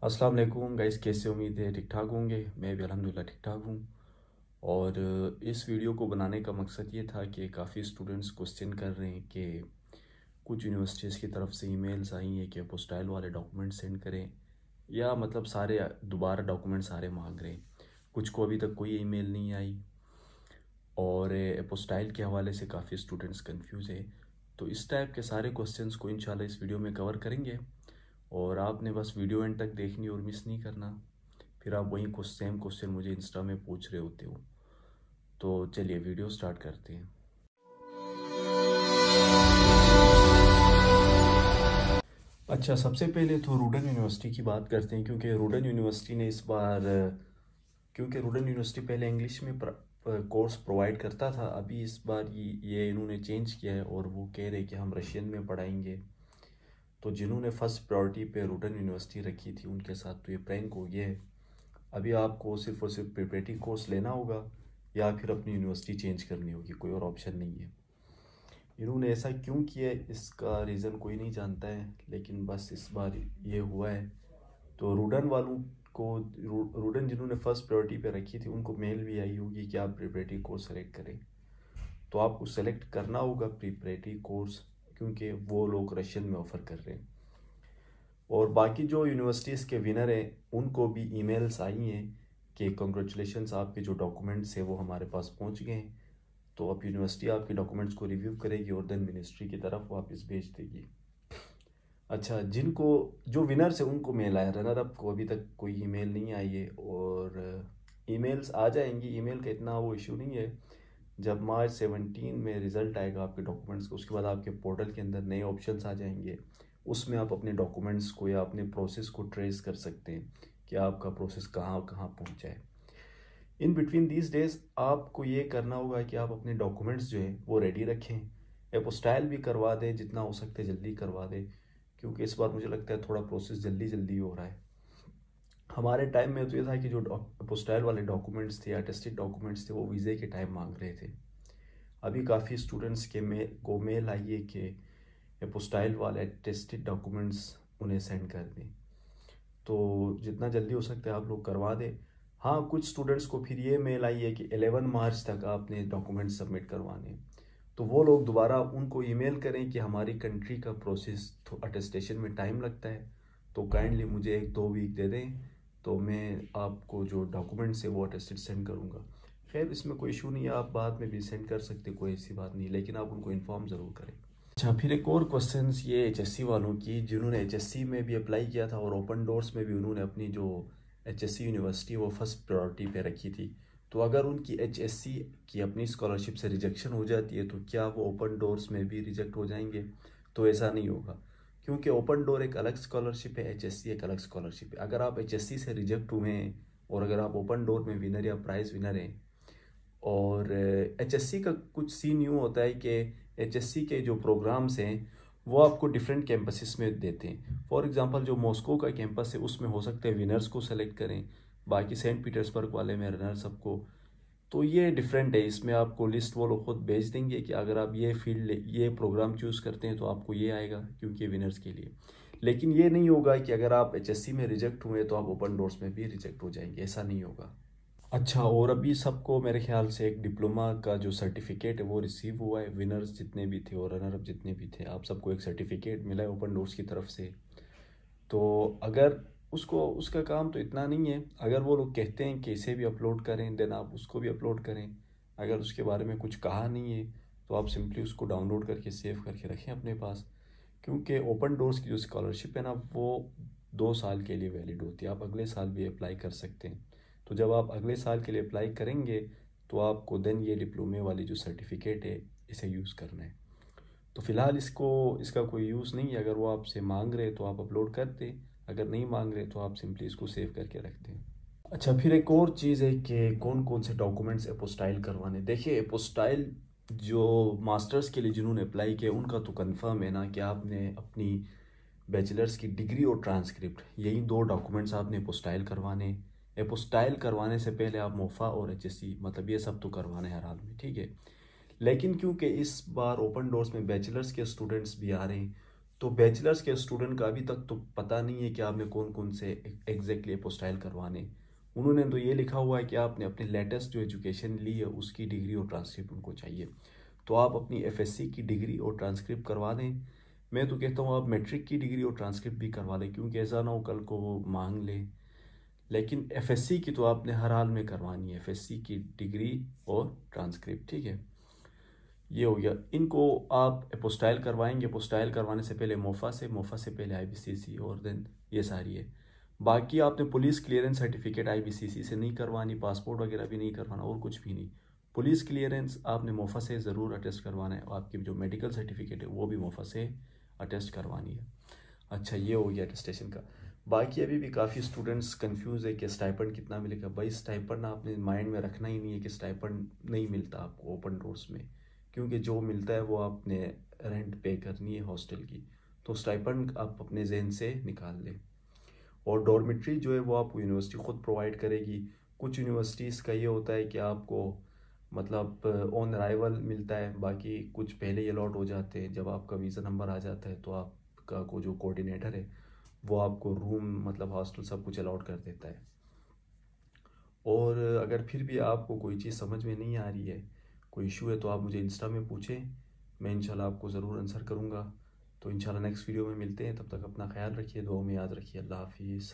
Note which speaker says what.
Speaker 1: अस्सलाम वालेकुम गाइस, कैसे उम्मीद है ठीक ठाक होंगे। मैं भी अल्हम्दुलिल्लाह ठीक ठाक हूँ। और इस वीडियो को बनाने का मकसद ये था कि काफ़ी स्टूडेंट्स क्वेश्चन कर रहे हैं कि कुछ यूनिवर्सिटीज़ की तरफ से ईमेल्स आई हैं कि अपोस्टाइल वाले डॉक्यूमेंट सेंड करें, या मतलब सारे दोबारा डॉक्यूमेंट सारे मांग रहे हैं। कुछ को अभी तक कोई ईमेल नहीं आई, और अपोस्टाइल के हवाले से काफ़ी स्टूडेंट्स कंफ्यूज है। तो इस टाइप के सारे क्वेश्चंस को इंशाल्लाह इस वीडियो में कवर करेंगे, और आपने बस वीडियो एंड तक देखनी और मिस नहीं करना। फिर आप वहीं कुछ सेम क्वेश्चन मुझे इंस्टा में पूछ रहे होते हो। तो चलिए वीडियो स्टार्ट करते हैं। अच्छा, सबसे पहले तो रूडन यूनिवर्सिटी की बात करते हैं, क्योंकि रूडन यूनिवर्सिटी ने इस बार, क्योंकि रूडन यूनिवर्सिटी पहले इंग्लिश में कोर्स प्रोवाइड करता था, अभी इस बार ये इन्होंने चेंज किया है और वो कह रहे कि हम रशियन में पढ़ाएंगे। तो जिन्होंने फर्स्ट प्रायोरिटी पे रूडन यूनिवर्सिटी रखी थी उनके साथ तो ये प्रैंक हो गया है। अभी आपको सिर्फ और सिर्फ प्रिपरेटरी कोर्स लेना होगा या फिर अपनी यूनिवर्सिटी चेंज करनी होगी, कोई और ऑप्शन नहीं है। इन्होंने ऐसा क्यों किया है इसका रीज़न कोई नहीं जानता है, लेकिन बस इस बार ये हुआ है। तो रूडन वालों को, रूडन जिन्होंने फर्स्ट प्रायोरिटी पे रखी थी उनको मेल भी आई होगी कि आप प्रिपरेटरी कोर्स सेलेक्ट करें। तो आपको सेलेक्ट करना होगा प्रिपरेटरी कोर्स, क्योंकि वो लोग रशियन में ऑफ़र कर रहे हैं। और बाकी जो यूनिवर्सिटीज़ के विनर हैं उनको भी ईमेल्स आई हैं कि कंग्रेचुलेशंस, आपके जो डॉक्यूमेंट्स हैं वो हमारे पास पहुंच गए हैं। तो अब यूनिवर्सिटी आपके डॉक्यूमेंट्स को रिव्यू करेगी और देन मिनिस्ट्री की तरफ वापस भेज देगी। अच्छा, जिनको जो विनर्स है उनको मेल आया, रनर अप को अभी तक कोई ईमेल नहीं आई है, और ईमेल्स आ जाएंगी। ईमेल का इतना वो इशू नहीं है। जब मार्च 17 में रिज़ल्ट आएगा आपके डॉक्यूमेंट्स का, उसके बाद आपके पोर्टल के अंदर नए ऑप्शंस आ जाएंगे। उसमें आप अपने डॉक्यूमेंट्स को या अपने प्रोसेस को ट्रेस कर सकते हैं कि आपका प्रोसेस कहाँ कहाँ पहुँचा है। इन बिटवीन दीज डेज आपको ये करना होगा कि आप अपने डॉक्यूमेंट्स जो है वो रेडी रखें। एपोस्टाइल भी करवा दें, जितना हो सकता है जल्दी करवा दें, क्योंकि इस बार मुझे लगता है थोड़ा प्रोसेस जल्दी जल्दी हो रहा है। हमारे टाइम में तो ये था कि जो एपोस्टाइल वाले डॉक्यूमेंट्स थे या टेस्टेड डॉक्यूमेंट्स थे वो वीज़े के टाइम मांग रहे थे। अभी काफ़ी स्टूडेंट्स के मेल आई है कि एपोस्टाइल वाले टेस्टेड डॉक्यूमेंट्स उन्हें सेंड कर दें। तो जितना जल्दी हो सकता है आप लोग करवा दें। हाँ, कुछ स्टूडेंट्स को फिर ये मेल आई है कि 11 मार्च तक आपने डॉक्यूमेंट सबमिट करवाने हैं। तो वो लोग दोबारा उनको ईमेल करें कि हमारी कंट्री का प्रोसेस तो अटेस्टेशन में टाइम लगता है, तो काइंडली मुझे 1-2 वीक दे दें, तो मैं आपको जो डॉक्यूमेंट्स है वो अटेस्टेड सेंड करूँगा। खैर, इसमें कोई इशू नहीं है, आप बाद में भी सेंड कर सकते, कोई ऐसी बात नहीं, लेकिन आप उनको इन्फॉर्म ज़रूर करें। अच्छा, फिर एक और क्वेश्चंस ये एचएससी वालों की, जिन्होंने एचएससी में भी अप्लाई किया था और ओपन डोर्स में भी उन्होंने अपनी जो एचएससी यूनिवर्सिटी वो फर्स्ट प्रायोरिटी पे रखी थी। तो अगर उनकी एचएससी की अपनी स्कॉलरशिप से रिजेक्शन हो जाती है तो क्या वो ओपन डोर्स में भी रिजेक्ट हो जाएंगे? तो ऐसा नहीं होगा, क्योंकि ओपन डोर एक अलग स्कॉलरशिप है, एचएससी एक अलग स्कॉलरशिप है। अगर आप एचएससी से रिजेक्ट हुए हैं और अगर आप ओपन डोर में विनर या प्राइज़ विनर हैं, और एचएससी का कुछ सीन यूँ होता है कि एचएससी के जो प्रोग्राम्स हैं वो आपको डिफरेंट कैंपसेस में देते हैं। फॉर एग्जांपल जो मॉस्को का कैंपस है उसमें हो सकता है विनर्स को सेलेक्ट करें, बाकी सेंट पीटर्सबर्ग वाले में रनर्स सबको। तो ये डिफरेंट है, इसमें आपको लिस्ट वो लोग खुद भेज देंगे कि अगर आप ये फील्ड ये प्रोग्राम चूज़ करते हैं तो आपको ये आएगा, क्योंकि विनर्स के लिए। लेकिन ये नहीं होगा कि अगर आप एचएससी में रिजेक्ट हुए तो आप ओपन डोर्स में भी रिजेक्ट हो जाएंगे, ऐसा नहीं होगा। अच्छा, और अभी सबको मेरे ख्याल से एक डिप्लोमा का जो सर्टिफिकेट है वो रिसीव हुआ है, विनर्स जितने भी थे और रनर अप जितने भी थे, आप सबको एक सर्टिफिकेट मिला है ओपन डोर्स की तरफ से। तो अगर उसको, उसका काम तो इतना नहीं है, अगर वो लोग कहते हैं कि इसे भी अपलोड करें देन आप उसको भी अपलोड करें। अगर उसके बारे में कुछ कहा नहीं है तो आप सिंपली उसको डाउनलोड करके सेव करके रखें अपने पास, क्योंकि ओपन डोर्स की जो स्कॉलरशिप है ना वो 2 साल के लिए वैलिड होती है, आप अगले साल भी अप्लाई कर सकते हैं। तो जब आप अगले साल के लिए अप्लाई करेंगे तो आपको देन ये डिप्लोमे वाली जो सर्टिफिकेट है इसे यूज़ करना है। तो फ़िलहाल इसका कोई यूज़ नहीं है, अगर वो आपसे मांग रहे तो आप अपलोड कर दें, अगर नहीं मांग रहे तो आप सिंपली इसको सेव करके रख दें। अच्छा, फिर एक और चीज़ है कि कौन कौन से डॉक्यूमेंट्स अपोस्टाइल करवाने। देखिए, अपोस्टाइल जो मास्टर्स के लिए जिन्होंने अप्लाई किया उनका तो कंफर्म है ना कि आपने अपनी बैचलर्स की डिग्री और ट्रांसक्रिप्ट, यही 2 डॉक्यूमेंट्स आपने अपोस्टाइल करवाने। अपोस्टाइल करवाने से पहले आप मोफा और एचएससी, मतलब ये सब तो करवाने हर हाल में, ठीक है। लेकिन क्योंकि इस बार ओपन डोर्स में बैचलर्स के स्टूडेंट्स भी आ रहे हैं, तो बैचलर्स के स्टूडेंट का अभी तक तो पता नहीं है कि आपने कौन कौन से एग्जैक्टली अपोस्टाइल करवाने। उन्होंने तो ये लिखा हुआ है कि आपने अपने लेटेस्ट जो एजुकेशन ली है उसकी डिग्री और ट्रांसक्रिप्ट उनको चाहिए। तो आप अपनी एफएससी की डिग्री और ट्रांसक्रिप्ट करवा दें। मैं तो कहता हूँ आप मैट्रिक की डिग्री और ट्रांसक्रिप्ट भी करवा लें, क्योंकि ऐसा ना हो कल को वो मांग ले। लेकिन एफएससी की तो आपने हर हाल में करवानी है, एफएससी की डिग्री और ट्रांसक्रिप्ट, ठीक है। ये हो गया। इनको आप अपोस्टाइल करवाएंगे, अपोस्टाइल करवाने से पहले मोफा से पहले आईबीसीसी, और देन ये सारी है। बाकी आपने पुलिस क्लियरेंस सर्टिफिकेट आईबीसीसी से नहीं करवानी, पासपोर्ट वगैरह भी नहीं करवाना, और कुछ भी नहीं। पुलिस क्लियरेंस आपने मोफा से ज़रूर अटेस्ट करवाना है, और आपकी जो मेडिकल सर्टिफिकेट है वो भी मोफा से अटेस्ट करवानी है। अच्छा, ये हो गया अटेस्टेशन का। बाकी अभी भी काफ़ी स्टूडेंट्स कंफ्यूज है कि स्टाइपेंड कितना मिलेगा। भाई स्टाइपेंड आपने माइंड में रखना ही नहीं है कि स्टाइपेंड नहीं मिलता आपको ओपन डोर्स में, क्योंकि जो मिलता है वो आपने रेंट पे करनी है हॉस्टल की। तो स्टाइपेंड आप अपने जहन से निकाल लें। और डॉर्मेट्री जो है वो आपको यूनिवर्सिटी ख़ुद प्रोवाइड करेगी। कुछ यूनिवर्सिटीज़ का ये होता है कि आपको मतलब ऑन अराइवल मिलता है, बाकी कुछ पहले ही अलॉट हो जाते हैं। जब आपका वीज़ा नंबर आ जाता है तो आपका को जो कोऑर्डिनेटर है वो आपको रूम मतलब हॉस्टल सब कुछ अलॉट कर देता है। और अगर फिर भी आपको कोई चीज़ समझ में नहीं आ रही है, कोई इशू है, तो आप मुझे इंस्टा में पूछें, मैं इंशाल्लाह आपको ज़रूर आंसर करूँगा। तो इंशाल्लाह नेक्स्ट वीडियो में मिलते हैं, तब तक अपना ख्याल रखिए, दुआ में याद रखिए। अल्लाह हाफिज़।